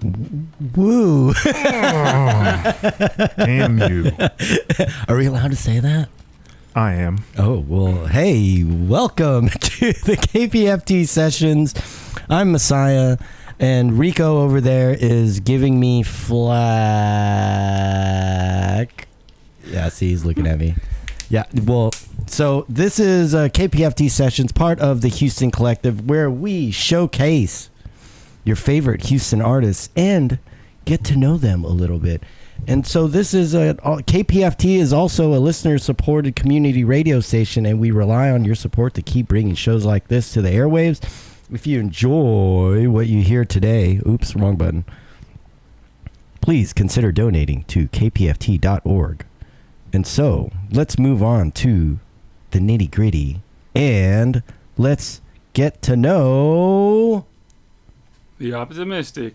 Woo. Damn you. Are we allowed to say that? I am. Oh, well, hey, welcome to the KPFT Sessions. I'm Masaya, and Rico over there is giving me flack. Yeah, see, he's looking at me. Yeah, well, so this is KPFT Sessions, part of the Houston Collective, where we showcase your favorite Houston artists and get to know them a little bit. And so this is KPFT is also a listener-supported community radio station, and we rely on your support to keep bringing shows like this to the airwaves. If you enjoy what you hear today, oops, wrong button, please consider donating to kpft.org. And so let's move on to the nitty-gritty, and let's get to know... The Optimystik.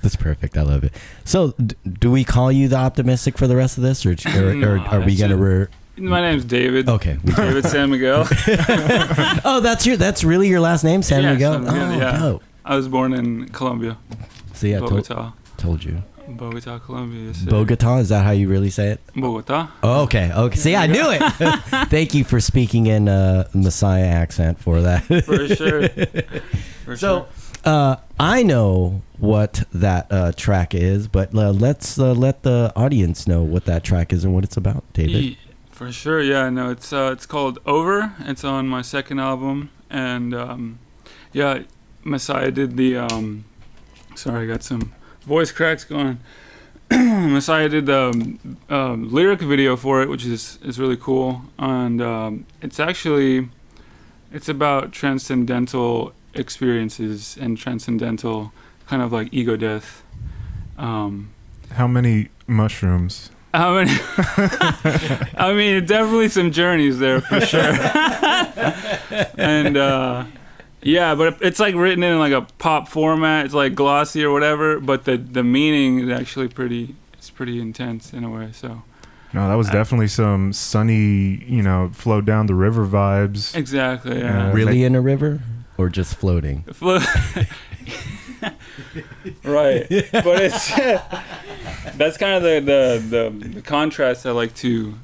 That's perfect. I love it. So, do we call you the Optimystik for the rest of this, or are we gonna? My name's David. Okay, David Sanmiguel. Oh, that's really your last name, Sanmiguel. Yeah. Dope. I was born in Colombia. See, I Bogota. told you. Bogota, Colombia. Yes, Bogota, is that how you really say it? Bogota. Oh, okay. See, I knew it. Thank you for speaking in Masaya accent for that. For sure. I know what that track is, but let's let the audience know what that track is and what it's about, David. For sure, yeah. No, it's called Over. It's on my second album, and Masaya did the. Sorry, I got some voice cracks going. Masaya did the lyric video for it, which is really cool, and it's about transcendental experiences and transcendental kind of like ego death. How many mushrooms? I mean, definitely some journeys there for sure. And but it's like written in like a pop format. It's like glossy or whatever, but the meaning is actually pretty intense in a way. So no, that was definitely some sunny, flow down the river vibes. Exactly. Yeah. Really in a river or just floating? Right, but it's that's kind of the contrast I like to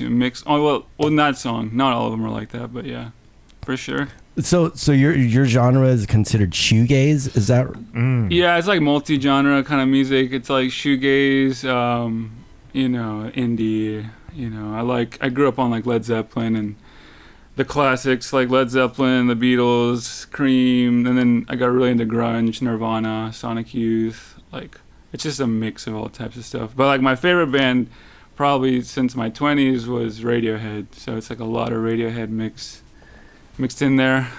mix. Oh well, in that song, not all of them are like that, but yeah, for sure. So your genre is considered shoegaze? Is that? Yeah, it's like multi-genre kind of music. It's like shoegaze, indie. I grew up on like Led Zeppelin and the classics like Led Zeppelin, the Beatles, Cream, and then I got really into grunge, Nirvana, Sonic Youth. Like it's just a mix of all types of stuff. But like my favorite band, probably since my 20s, was Radiohead. So it's like a lot of Radiohead mixed in there.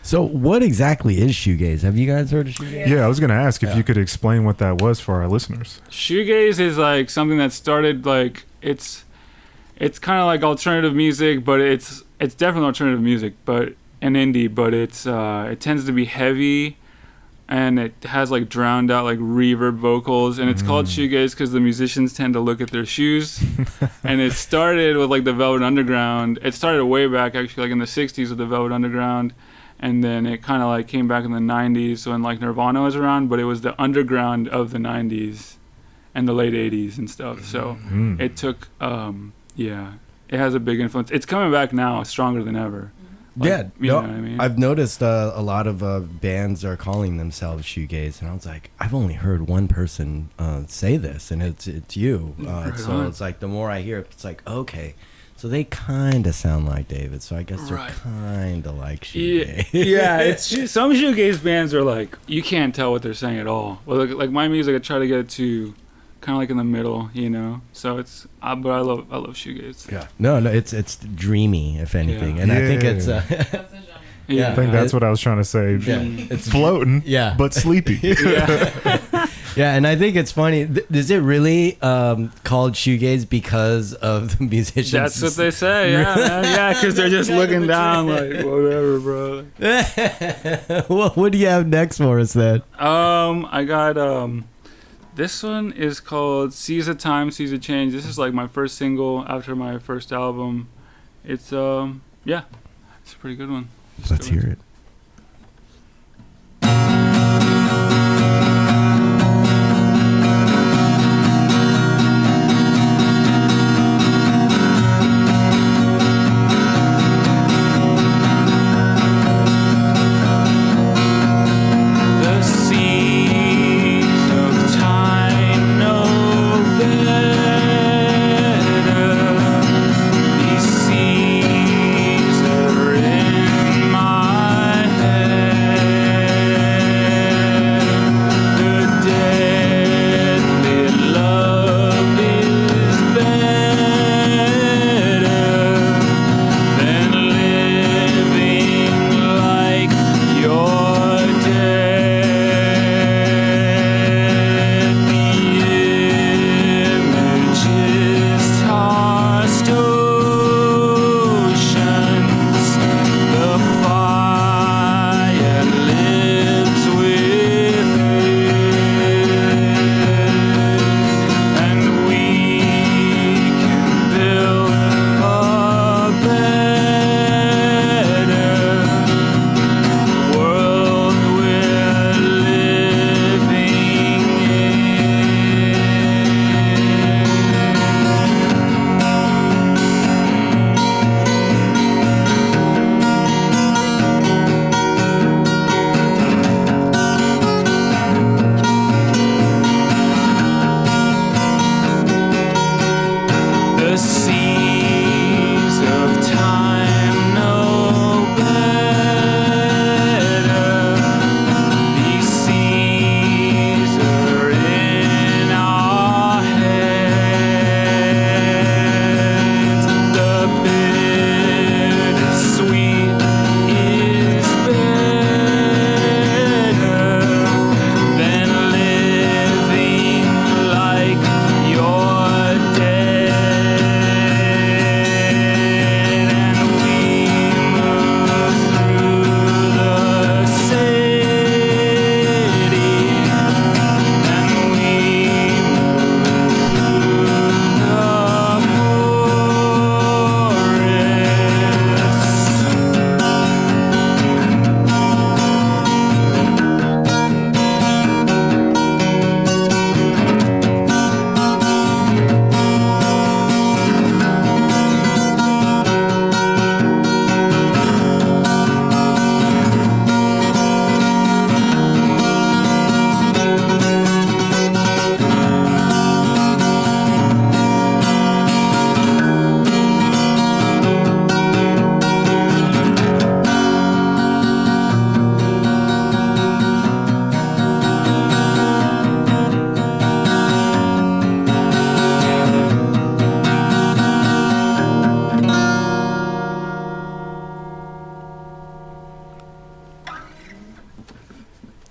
So what exactly is shoegaze? Have you guys heard of shoegaze? Yeah, I was going to ask if you could explain what that was for our listeners. Shoegaze is like something that started like it's kind of like alternative music, but it's definitely alternative music, but an indie, but it tends to be heavy and it has like drowned out like reverb vocals, and it's called shoegaze because the musicians tend to look at their shoes. And it started with like the Velvet Underground. It started way back actually, like in the 60s with the Velvet Underground, and then it kind of like came back in the 90s when like Nirvana was around, but it was the underground of the 90s and the late 80s and stuff. So it took it has a big influence. It's coming back now stronger than ever. Like, you know what I mean? I've noticed a lot of bands are calling themselves shoegaze, and I was like, I've only heard one person say this, and it's you. So it's like the more I hear it, it's like, okay, so they kind of sound like David, so I guess they're kind of like shoegaze. Yeah, it's just, some shoegaze bands are like, you can't tell what they're saying at all. Well, like my music, I try to get it to kind of like in the middle, so it's but I love shoegaze. Yeah, no, it's dreamy, if anything. And I think it's I think that's what I was trying to say. It's floating, but sleepy. Yeah, and I think it's funny. Is it really called shoegaze because of the musicians? That's what they say. Yeah, because they're just looking down like, whatever, bro. Well, what do you have next for us then? I got this one is called Seize a Time, Seize a Change. This is like my first single after my first album. It's it's a pretty good one. Let's hear it.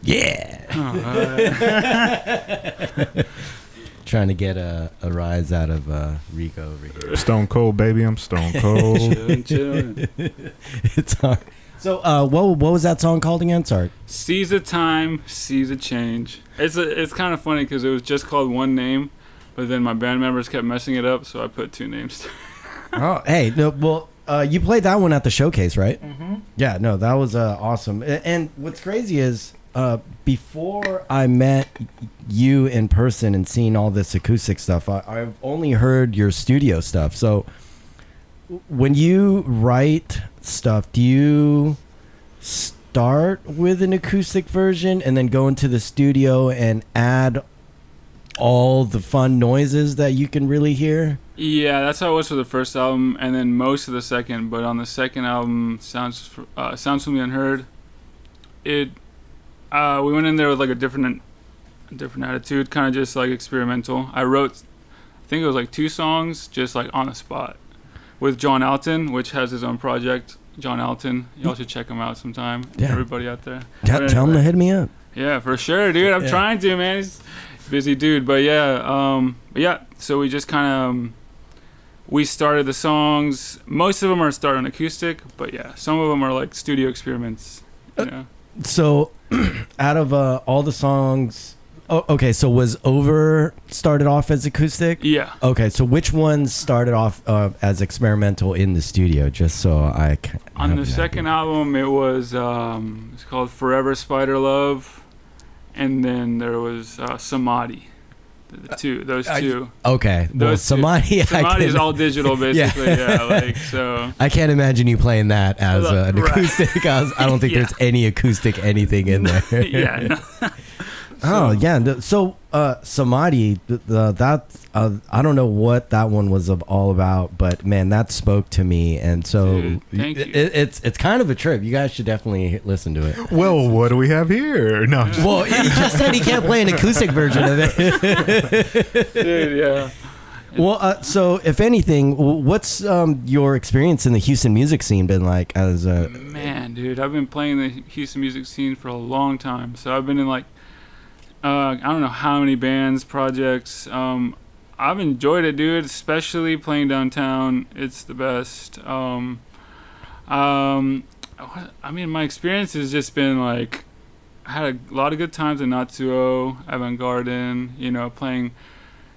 Yeah. Trying to get a rise out of Rico over here. Stone cold, baby. I'm stone cold. Chillin'. It's hard. So, what was that song called again? Sorry. Seize the time, seize a change. It's kind of funny because it was just called one name, but then my band members kept messing it up, so I put two names. Oh, hey, no, well, you played that one at the showcase, right? Mm-hmm. Yeah, no, that was awesome. And what's crazy is before I met you in person and seen all this acoustic stuff, I've only heard your studio stuff. So when you write stuff, do you start with an acoustic version and then go into the studio and add all the fun noises that you can really hear? Yeah, that's how it was for the first album, and then most of the second. But on the second album, Sounds from the Unheard, we went in there with like a different attitude, kind of just like experimental. I wrote, I think it was like 2 songs, just like on the spot, with John Alton, which has his own project. John Alton, y'all should check him out sometime. Yeah. Everybody out there. Tell him to hit me up. Yeah, for sure, dude. I'm trying to, man. He's a busy dude, but yeah. So we just kind of we started the songs. Most of them are started on acoustic, but yeah, some of them are like studio experiments. You know? So, out of all the songs, okay. So was Over started off as acoustic? Yeah. Okay, so which ones started off as experimental in the studio? Just so I can. On the second album, it was it's called Forever Spider Love, and then there was Samadhi. Those two. Okay. Well, Samadhi. Samadhi is all digital, basically. Yeah. Like so. I can't imagine you playing that as an acoustic. I don't think there's any acoustic anything in there. Yeah. No. Oh yeah. So Samadhi, that I don't know what that one was all about, but man, that spoke to me, and so Dude, thank you. It's kind of a trip. You guys should definitely listen to it. Well, what do we have here? No. Well, he just said he can't play an acoustic version of it. Dude, yeah. Well, so if anything, what's your experience in the Houston music scene been like? As a Man, dude, I've been playing the Houston music scene for a long time. So I've been in like I don't know how many bands, projects. I've enjoyed it, dude. Especially playing downtown. It's the best. I mean, my experience has just been like, I had a lot of good times in Natsuo, Avant Garden, you know, playing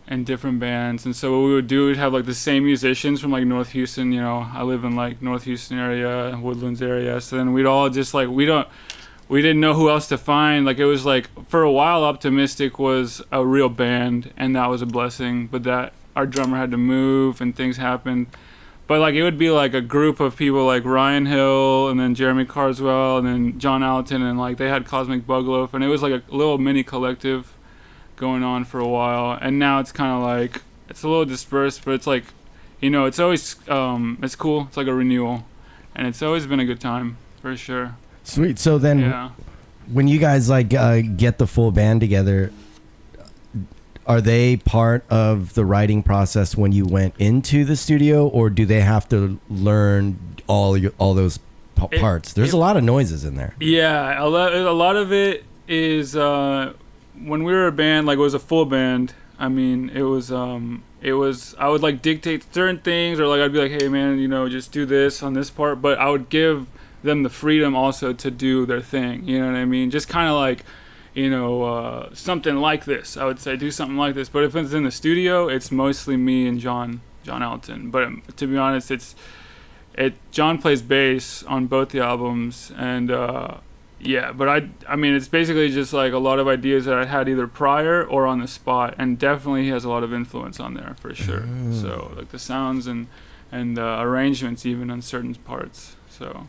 in different bands. And so what we would do, we'd have like the same musicians from like North Houston, you know, I live in like North Houston area, Woodlands area. So then we'd all just like, we didn't know who else to find. Like it was like, for a while, Optimystik was a real band, and that was a blessing. But that our drummer had to move and things happened. But like it would be like a group of people like Ryan Hill and then Jeremy Carswell and then John Alton, and like they had Cosmic Bugloaf, and it was like a little mini collective going on for a while. And now it's kind of like, it's a little dispersed, but it's like, you know, it's always it's cool. It's like a renewal, and it's always been a good time for sure. Sweet. So then, when you guys like get the full band together, are they part of the writing process when you went into the studio, or do they have to learn all those parts? There's a lot of noises in there. Yeah, a lot of it is when we were a band, like it was a full band. I mean, it was I would like dictate certain things, or like I'd be like, hey man, you know, just do this on this part, but I would give them the freedom also to do their thing, you know what I mean? Just kind of like, you know, something like this, I would say, do something like this. But if it's in the studio, it's mostly me and John Alton. But to be honest, John plays bass on both the albums, and yeah, but I mean, it's basically just like a lot of ideas that I had either prior or on the spot, and definitely he has a lot of influence on there for sure. So like the sounds and the arrangements even on certain parts. So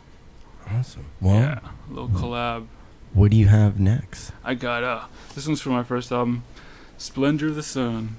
awesome. Well, yeah, a little collab. What do you have next? I got this one's from my first album, Splendor of the Sun.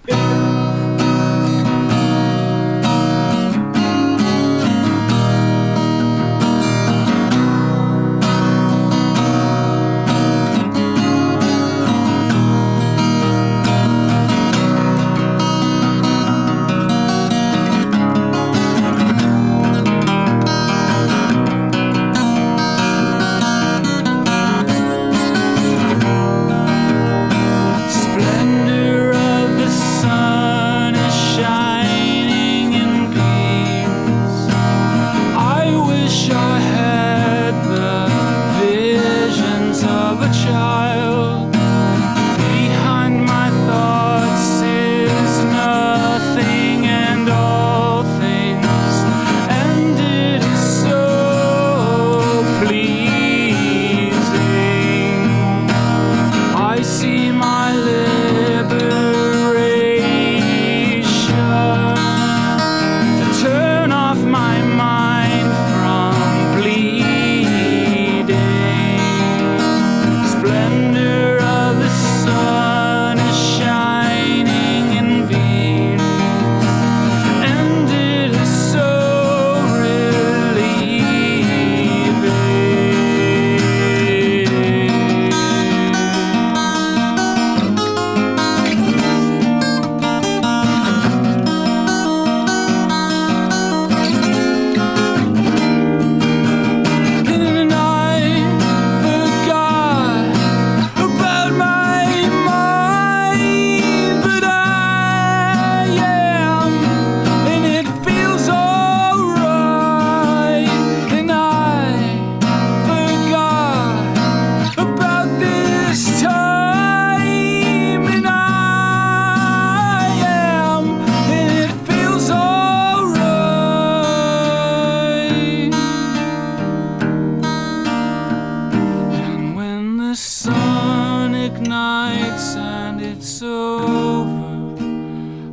nights and it's over,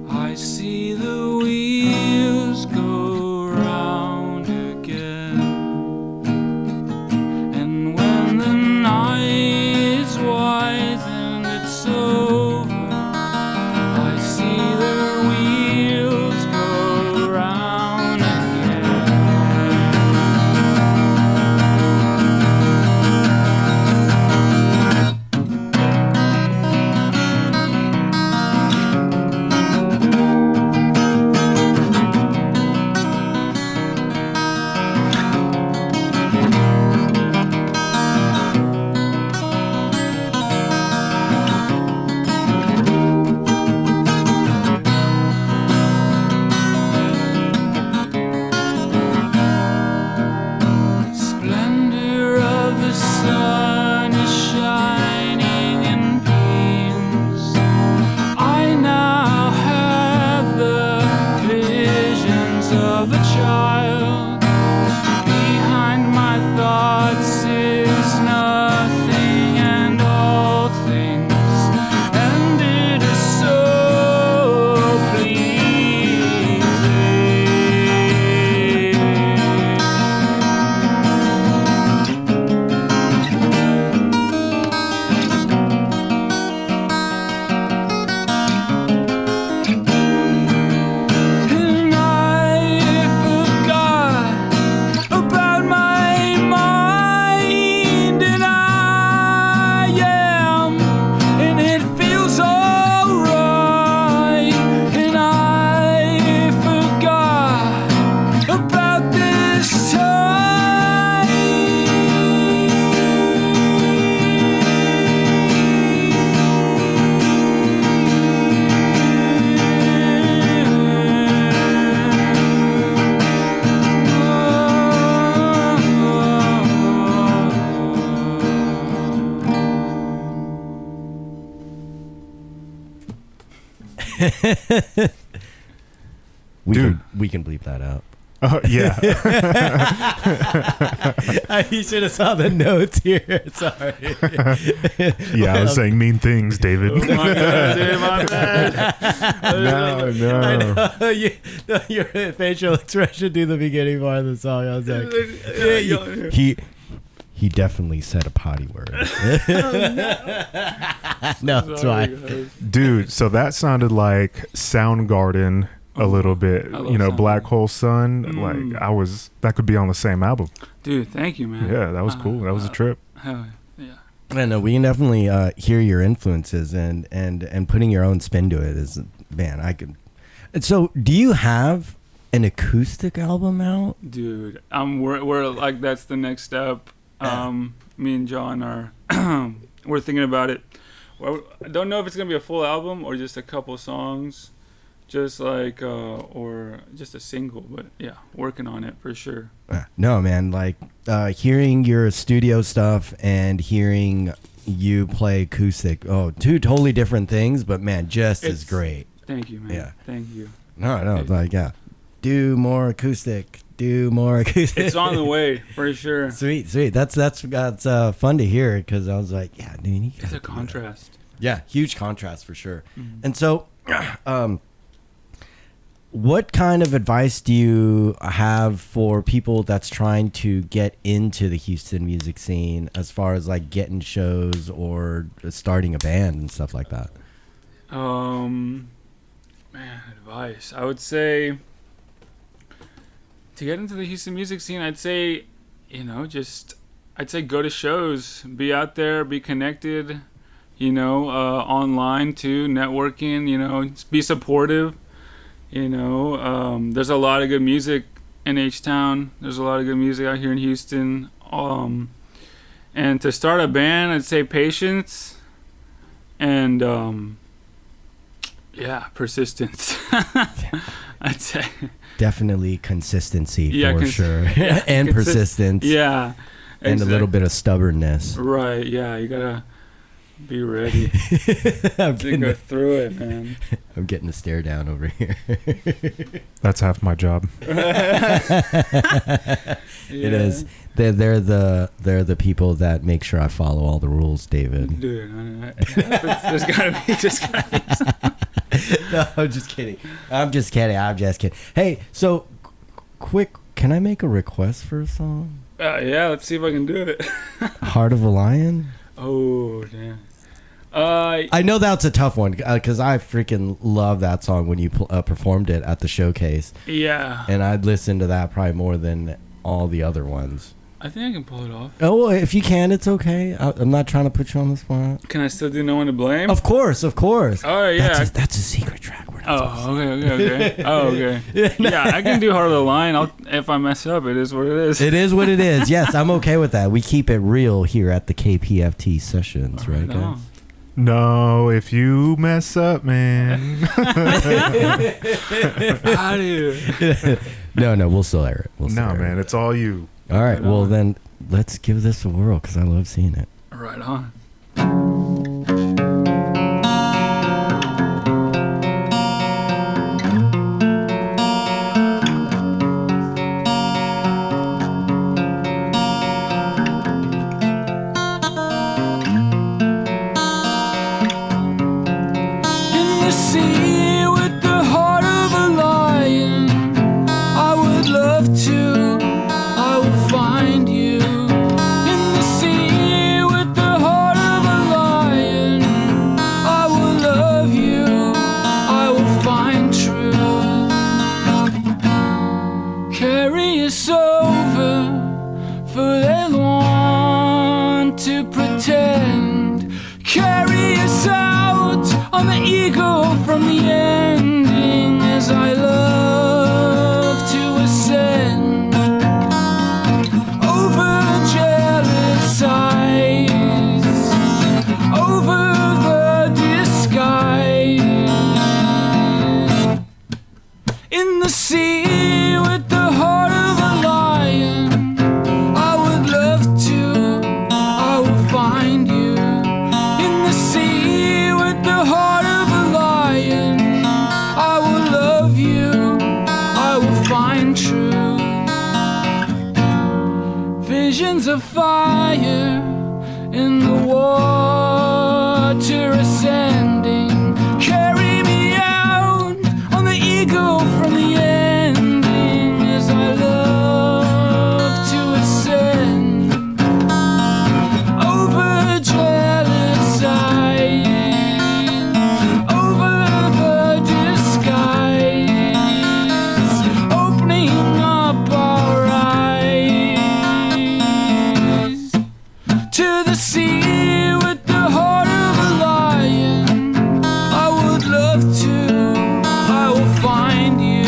I see the wheels go round again. And when the night is white and it's over, I see their wheels go round again. Splendor of the sun is shining in beams. I now have the visions of a child. Behind my thoughts is nothing and all things, and it is so pleasing. And I forgot about my mind, and I am, and it feels alright. And I forgot about this We can bleep that out. Yeah. You should have saw the notes here. Sorry. Yeah, I was saying mean things, David. Oh my God, dude, my bad. No. I know. Your facial expression to the beginning part of the song. I was like, he definitely said a potty word. No, it's fine. Dude, so that sounded like Soundgarden a little bit. I love You know, Soundgarden. Black Hole Sun. Like that could be on the same album. Dude, thank you, man. Yeah, that was cool. That was a trip. Hell yeah. I know we can definitely hear your influences and putting your own spin to it is, man, I could. And so, do you have an acoustic album out? Dude, we're like, that's the next step. Me and John are we're thinking about it. Well, I don't know if it's gonna be a full album or just a couple songs, just like or just a single. But yeah, working on it for sure. No, man, like hearing your studio stuff and hearing you play acoustic. Oh, two totally different things, but man, just as great. Thank you, man. Yeah. Thank you. No, like yeah, do more acoustic. It's on the way for sure. Sweet. That's fun to hear because I was like, yeah, dude, It's a contrast. Yeah, huge contrast for sure. Mm-hmm. And so, what kind of advice do you have for people that's trying to get into the Houston music scene as far as like getting shows or starting a band and stuff like that? Man, advice. I would say to get into the Houston music scene, I'd say, I'd say go to shows, be out there, be connected, online too, networking, be supportive, there's a lot of good music in H-Town. There's a lot of good music out here in Houston. And to start a band, I'd say patience and, persistence. I'd say. Definitely consistency for cons- sure. And persistence. Yeah. And a little bit of stubbornness. Right, yeah. You gotta Be ready. Go through it, man. I'm getting a stare down over here. That's half my job. It is. They're the people that make sure I follow all the rules, David. Dude, I know. There's gotta be something. No, I'm just kidding. Hey, so quick, can I make a request for a song? Yeah, let's see if I can do it. Heart of a Lion? Oh, damn. I know that's a tough one because I freaking love that song when you performed it at the showcase. Yeah. And I'd listen to that probably more than all the other ones. I think I can pull it off. Oh, if you can, it's okay. I'm not trying to put you on the spot. Can I still do No One to Blame? Of course. Oh, yeah. That's a secret track. Okay. Oh, okay. Yeah, I can do Heart of the Lion. If I mess up, it is what it is. It is what it is. Yes, I'm okay with that. We keep it real here at the KPFT Sessions, right, guys? No, if you mess up, man. How do you? No, we'll still air it. Man, it's all you. All right, well then, let's give this a whirl because I love seeing it. Right on. From the ending as I love to ascend over jealous eyes, over the disguise in the sea with the heart of a lion. I would love to, I will find you in the sea with the heart of a lion. I will love you, I will find truth. Visions of fire in the water ascending. Carry me out on the eagle from the ending as I love to ascend over jealous eyes. To the sea with the heart of a lion. I would love to, I will find you.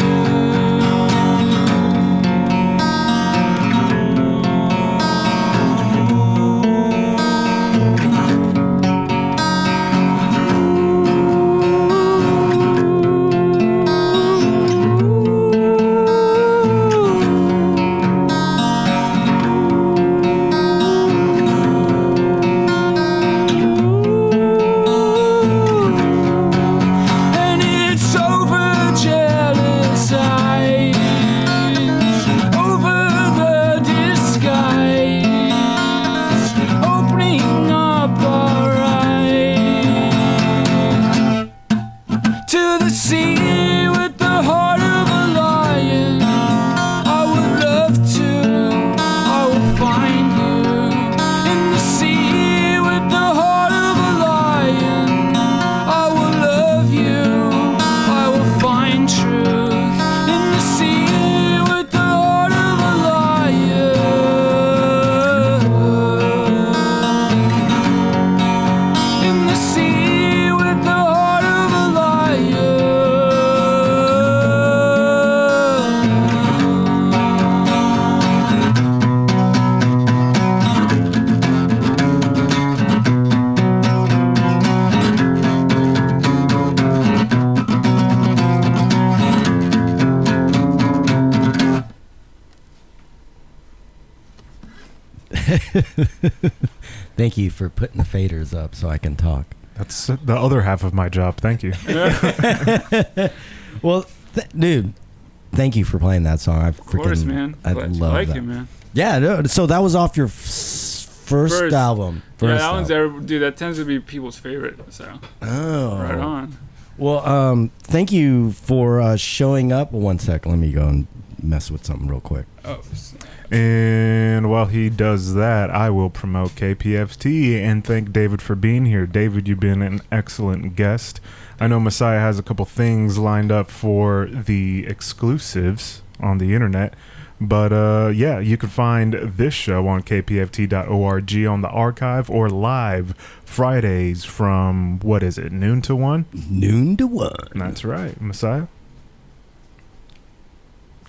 Thank you for putting the faders up so I can talk. That's the other half of my job. Thank you. Well, dude, thank you for playing that song. Of course, man. I Glad you love like that. it, man. Yeah, no, so that was off your first album. Yeah, that one's dude. That tends to be people's favorite. So. Oh. Right on. Well, thank you for showing up. One sec, let me go and mess with something real quick. Oh. And while he does that, I will promote KPFT and thank David for being here. David, you've been an excellent guest. I know Masaya has a couple things lined up for the exclusives on the internet. But yeah, you can find this show on kpft.org on the archive or live Fridays from, what is it, noon to 1? Noon to 1. That's right. Masaya?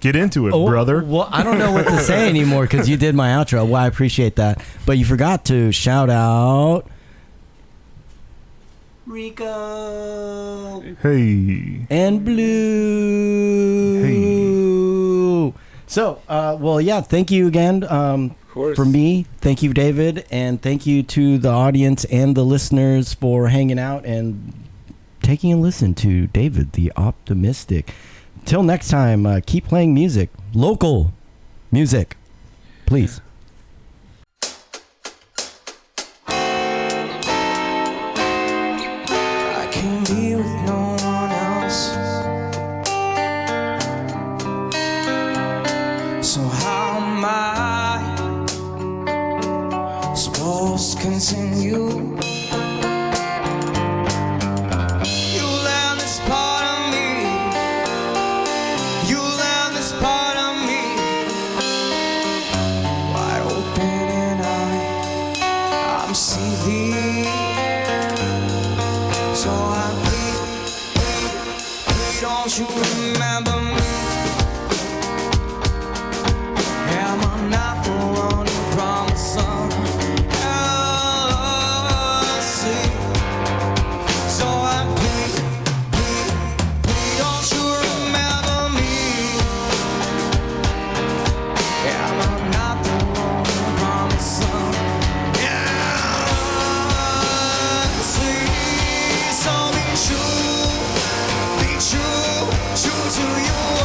Get into it, brother. Well, I don't know what to say anymore because you did my outro. Well, I appreciate that. But you forgot to shout out Rico. Hey. And Blue. Hey. So, well, yeah, thank you again for me. Thank you, David. And thank you to the audience and the listeners for hanging out and taking a listen to David, the Optimystik. Till next time, keep playing music. Local music. Please. I can be with no one else. So how am I supposed to continue? Don't you remember me? Am I not the one who promised some jealousy? So I plead, don't you remember me? Am I not the one who promised some jealousy? So be true to you.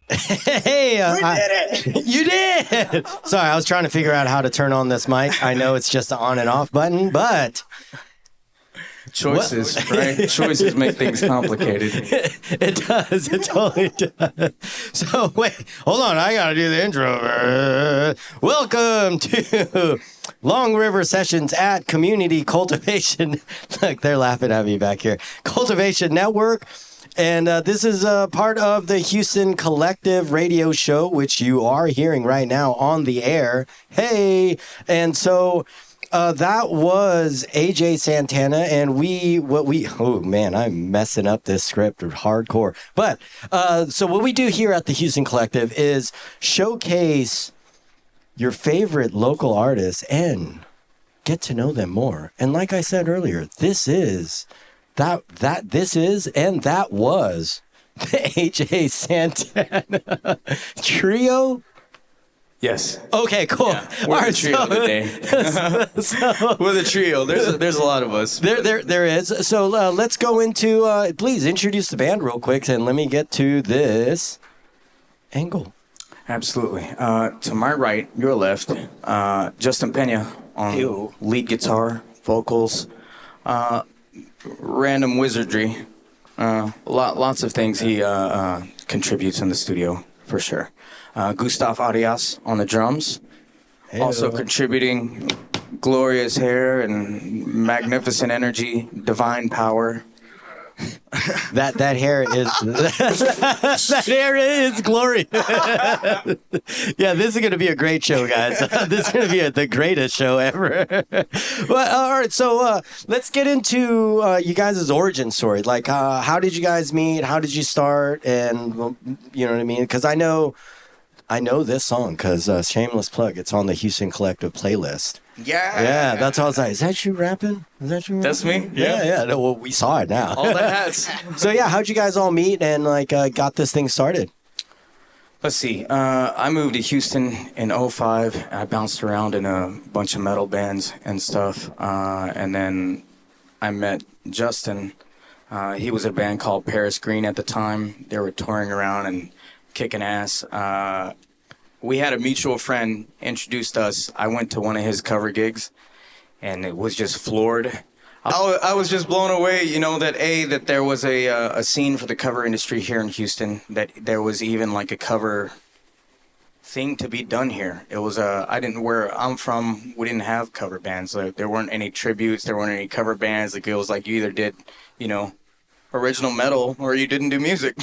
Hey, we did it! You did! Sorry, I was trying to figure out how to turn on this mic. I know it's just an on and off button, but Choices, right? Choices make things complicated. it does. It totally does. So, wait, hold on. I got to do the intro. Welcome to Long River Sessions at Community Cultivation. Look, they're laughing at me back here. Cultivation Network. And this is part of the Houston Collective radio show, which you are hearing right now on the air. Hey! And so that was AJ Santana, and oh man, I'm messing up this script hardcore. But so what we do here at the Houston Collective is showcase your favorite local artists and get to know them more. And like I said earlier, this was the AJ Santana trio. Yes. Okay, cool. Yeah, we're the trio today. We're the trio. There's a lot of us. There is. So let's go into. Please introduce the band real quick, and let me get to this angle. Absolutely. To my right, your left, Justin Pena on lead guitar, vocals, random wizardry, lots of things he contributes in the studio for sure. Gustav Arias on the drums, also contributing glorious hair and magnificent energy, divine power. That hair is that hair is glorious. Yeah, this is going to be a great show, guys. This is going to be the greatest show ever. Well, all right, so let's get into you guys' origin story. Like, how did you guys meet? How did you start? And you know what I mean? Because I know this song because shameless plug. It's on the Houston Collective playlist. Yeah, that's all I was like. Is that you rapping? That's me. Yeah. No, well, we saw it now. All the hats. So yeah, how'd you guys all meet and got this thing started? Let's see. I moved to Houston in 2005. I bounced around in a bunch of metal bands and stuff. And then I met Justin. He was in a band called Paris Green at the time. They were touring around and kicking ass. We had a mutual friend introduced us. I went to one of his cover gigs, and it was just floored. I was just blown away, that there was a scene for the cover industry here in Houston, that there was even like a cover thing to be done here. It was where I'm from, we didn't have cover bands. Like, there weren't any tributes, there weren't any cover bands. Like, it was like you either did, original metal or you didn't do music,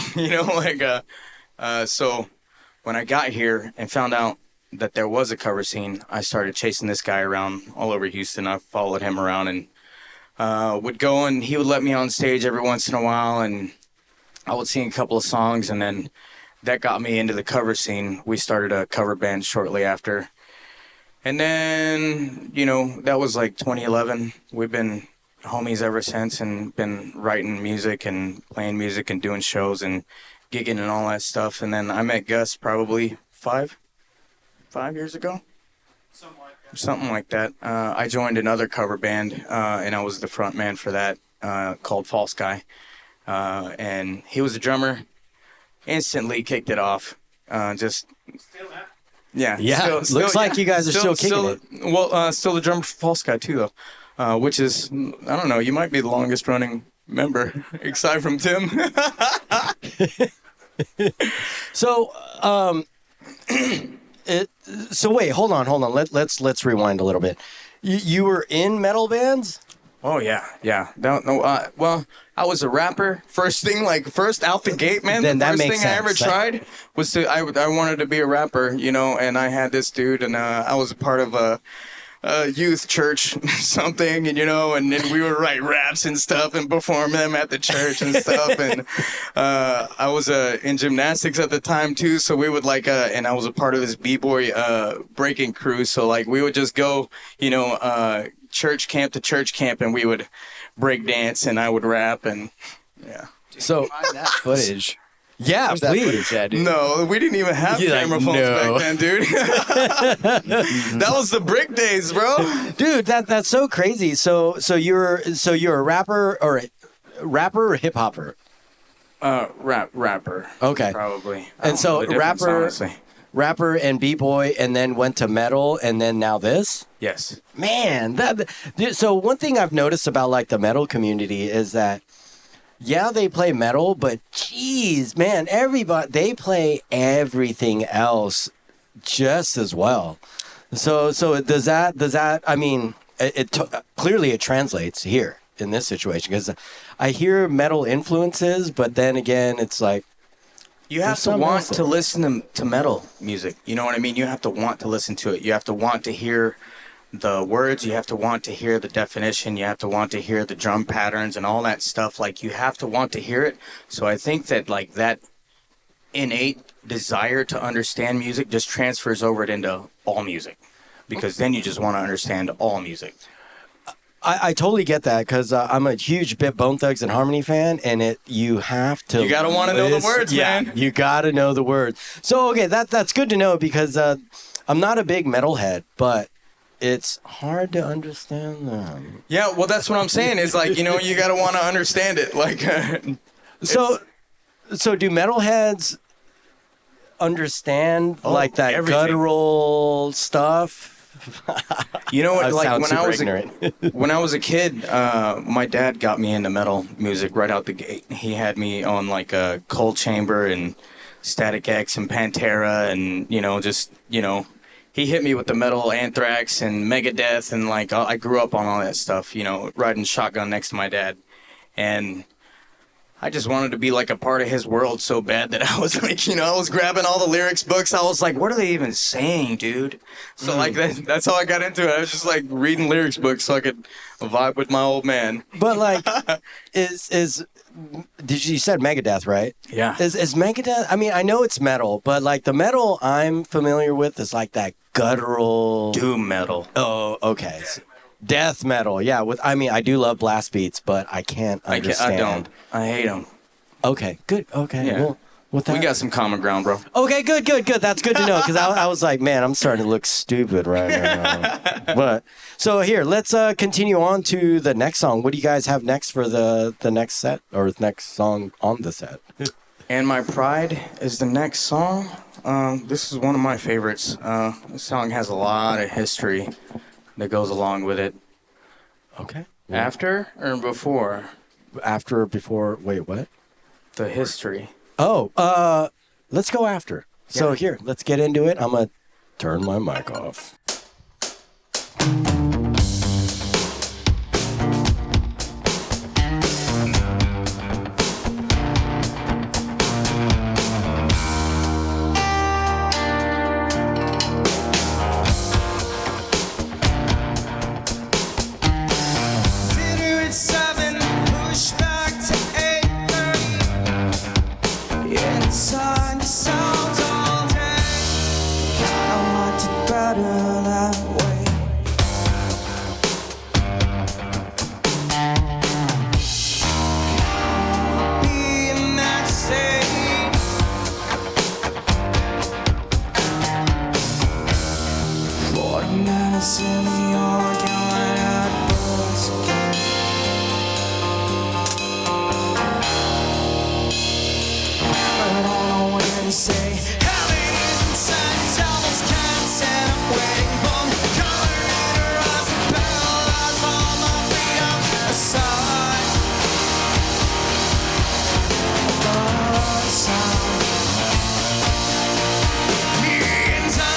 so when I got here and found out that there was a cover scene, I started chasing this guy around all over Houston. I followed him around and would go, and he would let me on stage every once in a while, and I would sing a couple of songs, and then that got me into the cover scene. We started a cover band shortly after. And then, that was like 2011. We've been homies ever since and been writing music and playing music and doing shows and gigging and all that stuff. And then I met Gus probably 5 years ago. Something like that. I joined another cover band, and I was the front man for that, called False Guy. And he was a drummer. Instantly kicked it off. Yeah. Looks like you guys are still kicking it. Well, still the drummer for False Guy too, though. Which is, I don't know, you might be the longest running member, aside from Tim. So, so wait, hold on. Let's rewind a little bit. You were in metal bands? Oh yeah. Well, I was a rapper. First out the gate, man. Then the that first makes thing sense. I ever tried was I wanted to be a rapper, and I had this dude, and I was a part of a youth church something, and and then we would write raps and stuff and perform them at the church and stuff. And I was in gymnastics at the time too, so we would and I was a part of this b-boy breaking crew, so we would just go church camp to church camp, and we would break dance and I would rap. And yeah, So Find that footage. yeah, Where's that please. footage at, dude? no, we didn't even have You're like, camera phones no. back then, dude. That was the brick days, bro. Dude, that's so crazy. So you're a rapper or hip hopper? Rapper. Okay. Probably. I And don't know so the difference, honestly. rapper and b-boy, and then went to metal, and then now this. Yes. Man, so one thing I've noticed about like the metal community is that yeah, they play metal, but geez, man, they play everything else just as well. So does that? I mean, clearly it translates here in this situation because I hear metal influences, but then again, it's like You have there's to something want else to there. listen to metal music. You know what I mean? You have to want to listen to it. You have to want to hear the words. You have to want to hear the definition. You have to want to hear the drum patterns and all that stuff. Like, you have to want to hear it. So I think that, like, that innate desire to understand music just transfers over it into all music. Because then you just want to understand all music. I totally get that because I'm a huge Bone Thugs and Harmony fan, and you have to. You gotta wanna know the words, man. You gotta know the words. So okay, that's good to know because I'm not a big metalhead, but it's hard to understand them. Yeah, well, that's what I'm saying is, like, you know, you gotta want to understand it. Like, So do metalheads understand like that everything. guttural stuff? you know I what? Like, sound when I super was ignorant. when I was a kid, my dad got me into metal music right out the gate. He had me on like a Cold Chamber and Static X and Pantera, and he hit me with the metal Anthrax and Megadeth, and like I grew up on all that stuff. You know, riding shotgun next to my dad, and I just wanted to be like a part of his world so bad that I was like, I was grabbing all the lyrics books. I was like, what are they even saying, dude? So like that's how I got into it. I was just like reading lyrics books so I could vibe with my old man. But like, you said Megadeth, right? Yeah. Is Megadeth? I mean, I know it's metal, but like the metal I'm familiar with is like that guttural Doom metal. Oh, okay. Death metal, yeah. I do love blast beats, but I can't understand. I don't. I hate them. Okay, good. Okay, Yeah. well, with that, We got some common ground, bro. Okay, good. That's good to know because I was like, man, I'm starting to look stupid right now. But so here, let's continue on to the next song. What do you guys have next for the next set or next song on the set? And My Pride is the next song. This is one of my favorites. This song has a lot of history that goes along with it. Okay. After or before? After or before? Wait, what? The history. Oh, let's go after. So Yeah. here, let's get into it. I'm gonna turn my mic off. Dinner at 7, push back to 8:30. Inside the sounds all day. Kinda liked it better that way. Be in that state. 40 minutes in the argument at bus again. But I don't know what to say. Helen is inside, towels, cats, and I'm waiting for the color in her eyes. The paralyzed all my freedom to the side. The side. The inside.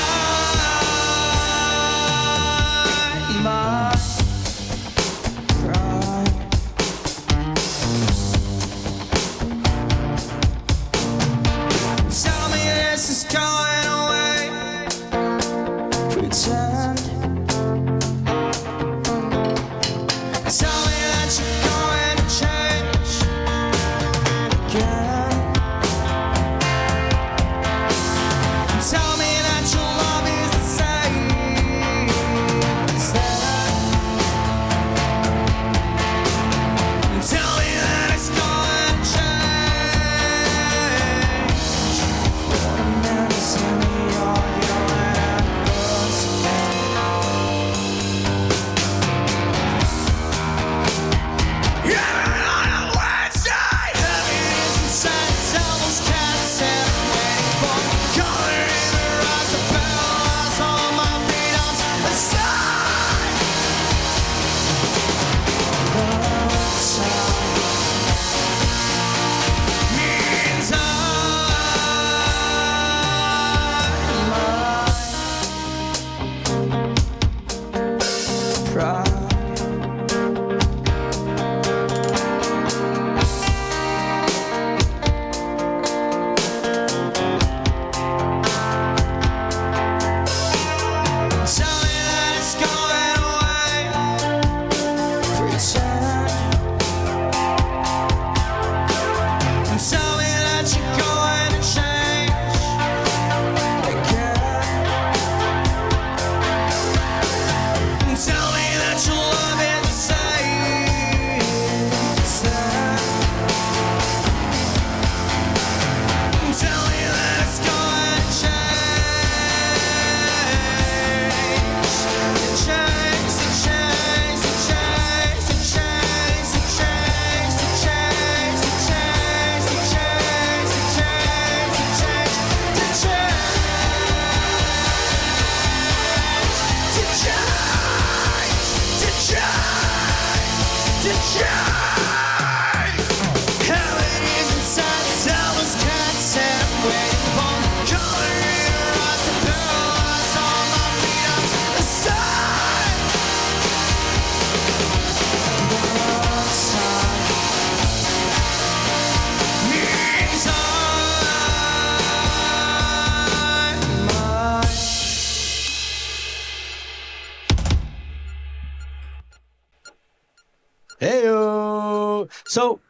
So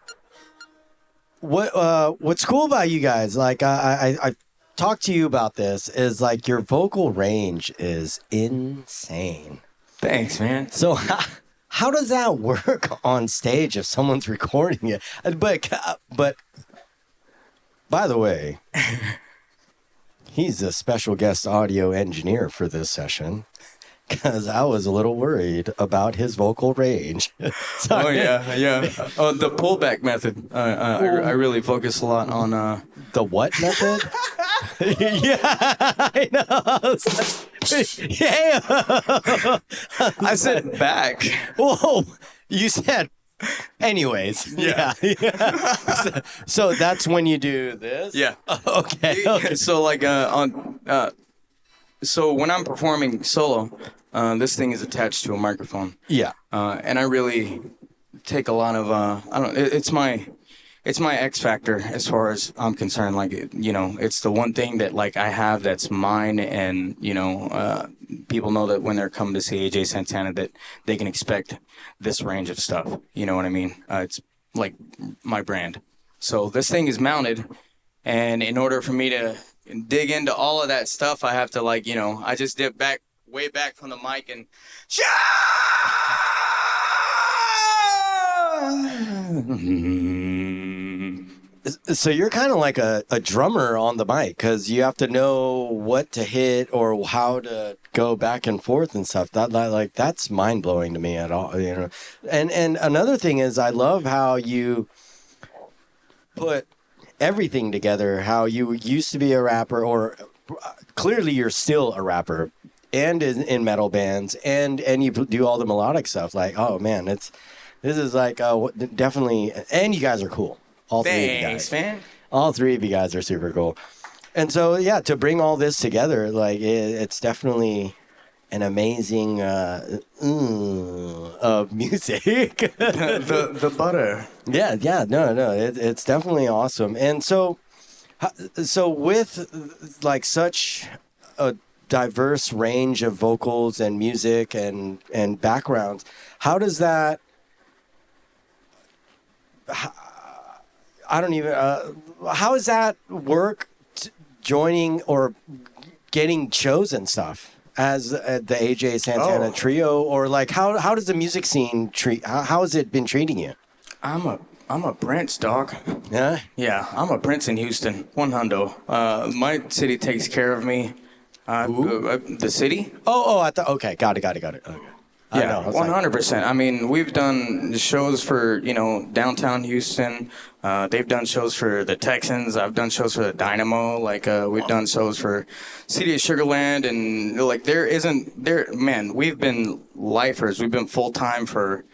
what's cool about you guys? Like I talked to you about this. Is like your vocal range is insane. Thanks, man. So how does that work on stage if someone's recording it? But by the way, he's a special guest audio engineer for this session. Because I was a little worried about his vocal range. Oh yeah. Oh, the pullback method. I really focus a lot on. The what method? Yeah, I know. Yeah. I said back. Whoa, you said. Anyways, yeah. So that's when you do this. Yeah. Okay. So like so when I'm performing solo, this thing is attached to a microphone. Yeah. And I really take a lot of I don't. It's my X factor as far as I'm concerned. Like it's the one thing that like I have that's mine, and people know that when they're coming to see AJ Santana that they can expect this range of stuff. You know what I mean? It's like my brand. So this thing is mounted, and in order for me to dig into all of that stuff, I have to I just dip way back from the mic and So you're kind of like a drummer on the mic because you have to know what to hit or how to go back and forth and stuff. That's mind blowing to me at all. And another thing is I love how you put everything together. How you used to be a rapper, or clearly you're still a rapper, and in metal bands, and you do all the melodic stuff. Like, oh man, this is like definitely. And you guys are cool. All three of you guys. man. All three of you guys are super cool. And so, yeah, to bring all this together, like, it's definitely an amazing of music. the butter. Yeah, no, it's definitely awesome. And so with, like, such a diverse range of vocals and music and backgrounds, how does that... how does that work joining or getting chosen stuff as the AJ Santana trio, or like how does the music scene how has it been treating you? I'm a Prince, dog. Yeah? Yeah, I'm a Prince in Houston. One hundo. My city takes care of me. The city? Oh, I thought, okay, got it. Okay. Yeah, 100%. I mean, we've done shows for, downtown Houston. They've done shows for the Texans. I've done shows for the Dynamo. Like, we've done shows for City of Sugarland. And, like, we've been lifers. We've been full-time for,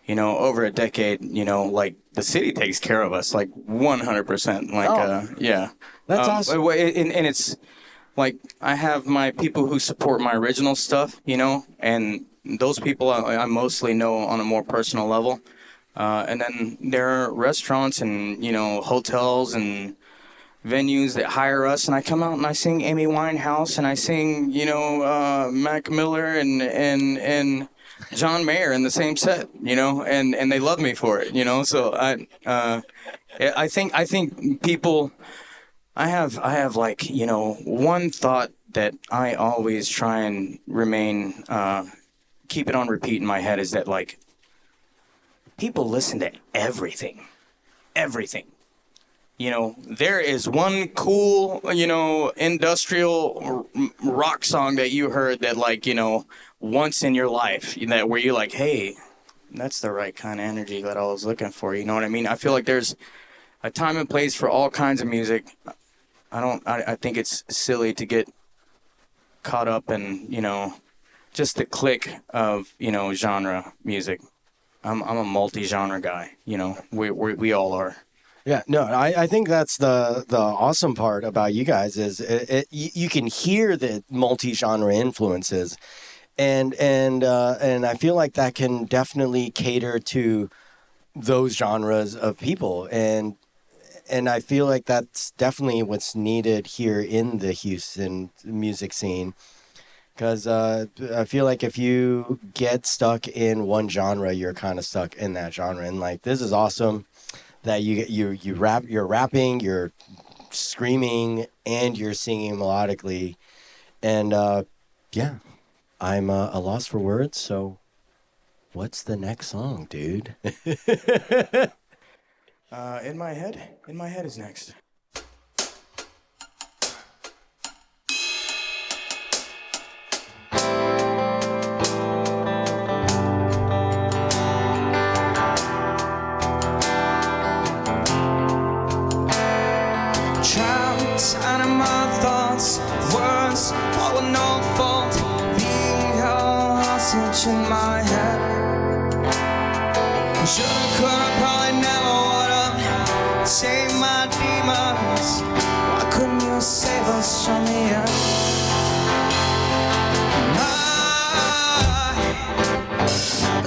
over a decade. Like, the city takes care of us, like, 100%. Like, yeah. That's awesome. And it's, like, I have my people who support my original stuff, and... those people I mostly know on a more personal level. And then there are restaurants and, hotels and venues that hire us. And I come out and I sing Amy Winehouse and I sing, Mac Miller and John Mayer in the same set, and they love me for it, So I think people, I have like, one thought that I always try and remain, keep it on repeat in my head is that, like, people listen to everything. There is one cool, industrial rock song that you heard that, like, once in your life, where you're like, hey, that's the right kind of energy that I was looking for. You know what I mean? I feel like there's a time and place for all kinds of music. I think it's silly to get caught up in, just the click of, genre music. I'm a multi-genre guy, we all are. Yeah, no, I think that's the awesome part about you guys is you can hear the multi-genre influences, and I feel like that can definitely cater to those genres of people, and I feel like that's definitely what's needed here in the Houston music scene. Because I feel like if you get stuck in one genre, you're kind of stuck in that genre. And like, this is awesome that you're rapping, you're screaming, and you're singing melodically. And yeah, I'm a loss for words. So what's the next song, dude? In my head is next. Trapped out of my thoughts, words all with no fault, being held hostage in my head. Shoulda, coulda, probably never woulda tame my demons. Why couldn't you save us from the end?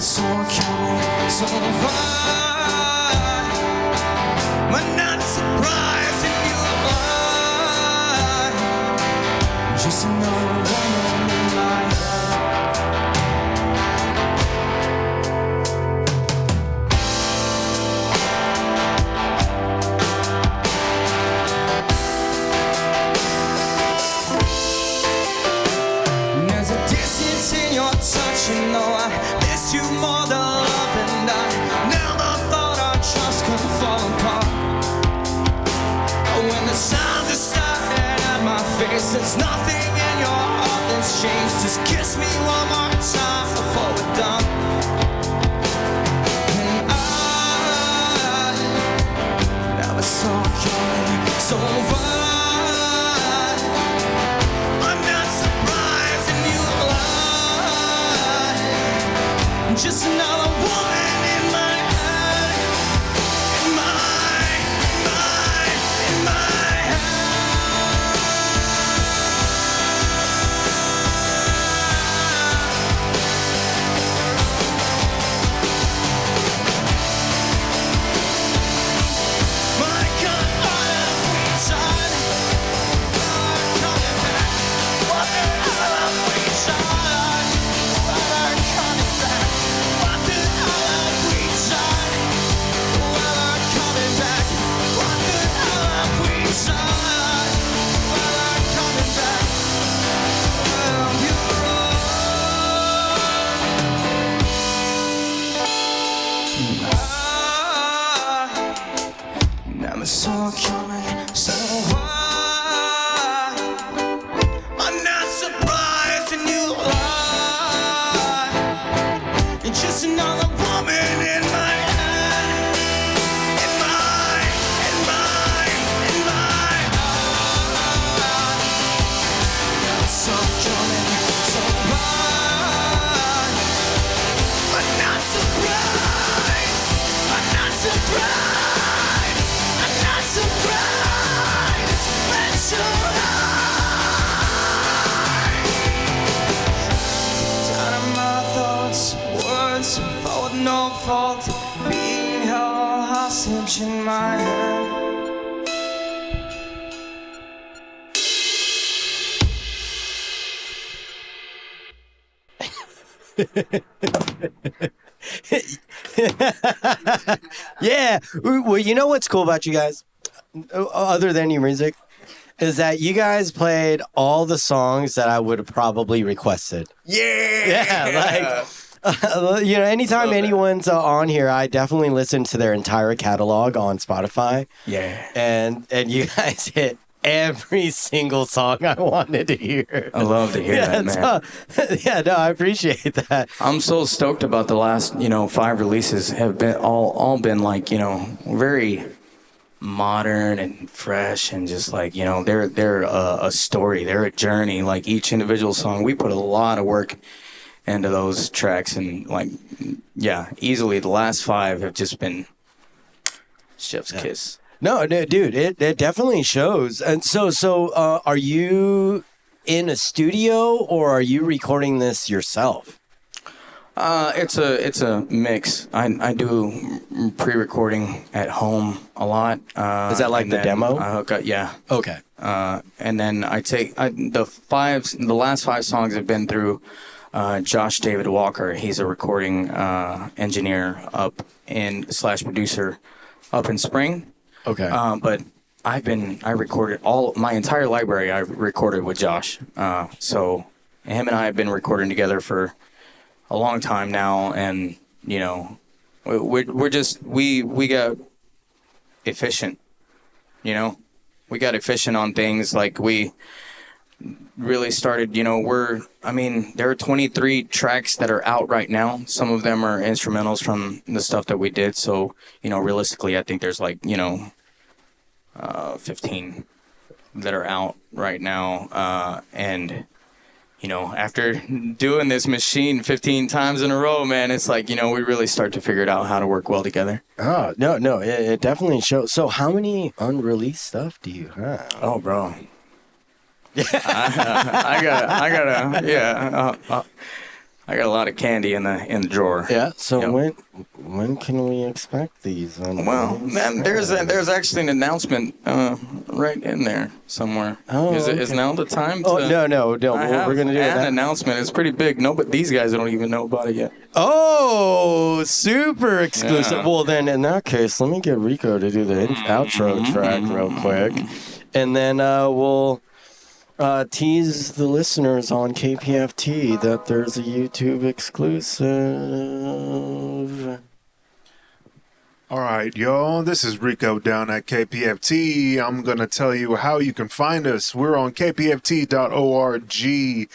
Someone kill me, someone fight. But not surprised if you are just another woman in my head. There's a distance in your touch, you know I miss you more than love, and I never thought our trust could fall apart. When the sounds are starting at my face, there's nothing in your heart that's changed. Just kiss me one more time before we're done. And I never saw coming so far. I'm not surprised if you lie. Just another woman in my head. In my never saw coming so high. I'm not surprised in you lie. You're just another woman in my head. In my heart. Never saw coming so high. I'm not surprised. I'm not surprised. Surprise! That's your eye. Out of my thoughts, words fall with no fault, being held hostage in my head. Yeah. Well, you know what's cool about you guys, other than your music, is that you guys played all the songs that I would have probably requested. Yeah, like anytime anyone's on here, I definitely listen to their entire catalog on Spotify. Yeah. And you guys hit every single song I wanted to hear. I love to hear that, man. No, I appreciate that. I'm so stoked about the last, 5 releases have been all been like, very modern and fresh and just like, they're a story, they're a journey. Like each individual song, we put a lot of work into those tracks, and like, yeah, easily the last 5 have just been chef's kiss. No, dude, it definitely shows. And so, are you in a studio or are you recording this yourself? It's a mix. I do pre-recording at home a lot. Is that like and the then demo? I hook up, yeah. Okay. And then the last 5 songs have been through Josh David Walker. He's a recording engineer up in slash producer up in Spring. Okay. But I recorded my entire library. I recorded with Josh. So him and I have been recording together for a long time now, and you know, we got efficient. You know, we got efficient on things. Like we really started. You know, there are 23 tracks that are out right now. Some of them are instrumentals from the stuff that we did. So you know, realistically, I think there's 15 that are out right now, and you know, after doing this machine 15 times in a row, man, it's like, you know, we really start to figure it out how to work well together. Oh, no, it definitely shows. So how many unreleased stuff do you have? Oh, bro. I got a lot of candy in the drawer. Yeah. So Yep. when can we expect these? Well, man, there's actually an announcement right in there somewhere. Oh, Is okay. now the time to... Oh, no. We're We're gonna do an that. announcement. It's pretty big. No, but these guys don't even know about it yet. Oh, super exclusive. Yeah. Well, then in that case, let me get Rico to do the outro track real quick, and then we'll tease the listeners on KPFT that there's a YouTube exclusive. All right, y'all. This is Rico down at KPFT. I'm going to tell you how you can find us. We're on kpft.org. You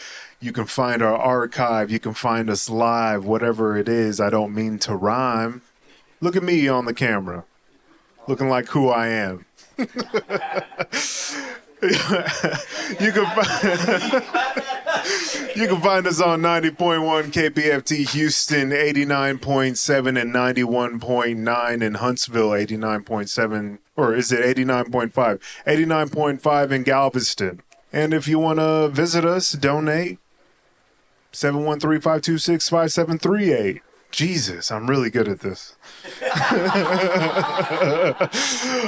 can find our archive. You can find us live, whatever it is. I don't mean to rhyme. Look at me on the camera, looking like who I am. You can find us on 90.1 KPFT Houston, 89.7 and 91.9 in Huntsville, 89.7, or is it 89.5? 89.5 in Galveston. And if you want to visit us, donate, 713-526-5738. Jesus, I'm really good at this.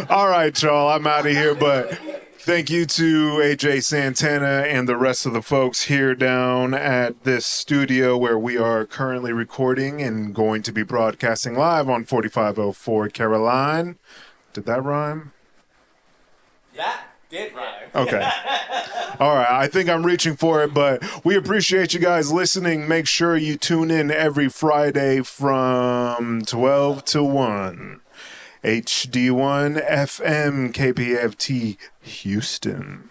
All right, y'all, I'm out of here, but thank you to AJ Santana and the rest of the folks here down at this studio where we are currently recording and going to be broadcasting live on 4504 Caroline. Did that rhyme? That did rhyme. Okay. All right. I think I'm reaching for it, but we appreciate you guys listening. Make sure you tune in every Friday from 12 to 1. HD1 FM KPFT Houston.